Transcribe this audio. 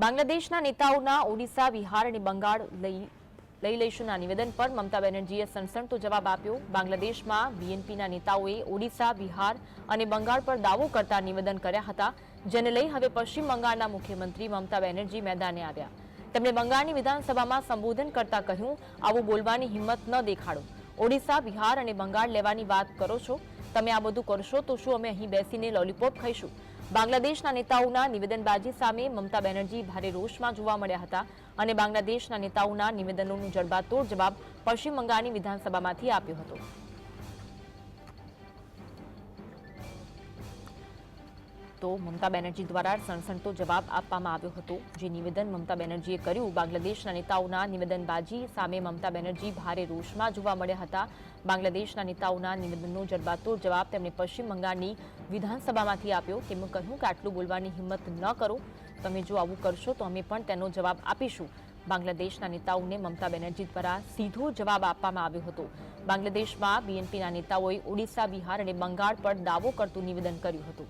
બાંગ્લાદેશના નેતાઓના ઓડિશા, બિહાર અને બંગાળ લઈ લઈશુંના નિવેદન પર મમતા બેનર્જીએ સણસણતો જવાબ આપ્યો। બાંગ્લાદેશમાં બીએનપીના નેતાઓએ ઓડિશા, બિહાર અને બંગાળ પર દાવો કરતા નિવેદન કર્યા હતા, જેને લઈ હવે પશ્ચિમ બંગાળના મુખ્યમંત્રી મમતા બેનર્જી મેદાને આવ્યા। તેમણે બંગાળની વિધાનસભામાં સંબોધન કરતા કહ્યું, આવું બોલવાની હિંમત ન દેખાડો। ઓડિશા, બિહાર અને બંગાળ લેવાની વાત કરો છો। તમે આ બધું કરશો તો શું અમે અહીં બેસીને લોલીપોપ ખાઈશું? બાંગ્લાદેશના નેતાઓના નિવેદનબાજી સામે મમતા બેનર્જી ભારે રોષમાં જોવા મળ્યા હતા અને બાંગ્લાદેશના નેતાઓના નિવેદનોનો જડબાતોડ જવાબ પશ્ચિમ બંગાળની વિધાનસભામાંથી આપ્યો હતો। તો મમતા બેનર્જી દ્વારા સણસણતો જવાબ આપવામાં આવ્યો હતો। જે નિવેદન મમતા બેનર્જીએ કર્યું, બાંગ્લાદેશના નેતાઓના નિવેદનબાજી સામે મમતા બેનર્જી ભારે રોષમાં જોવા મળ્યા હતા। બાંગ્લાદેશના નેતાઓના નિવેદનનો જડબાતોડ જવાબ તેમણે પશ્ચિમ બંગાળની વિધાનસભામાંથી આપ્યો। તેમણે કહ્યું કે આટલું બોલવાની હિંમત ન કરો। તમે જો આવું કરશો તો અમે પણ તેનો જવાબ આપીશું। બાંગ્લાદેશના નેતાઓને મમતા બેનર્જી દ્વારા સીધો જવાબ આપવામાં આવ્યો હતો। બાંગ્લાદેશમાં બીએનપીના નેતાઓએ ઓડિશા, બિહાર અને બંગાળ પર દાવો કરતું નિવેદન કર્યું હતું।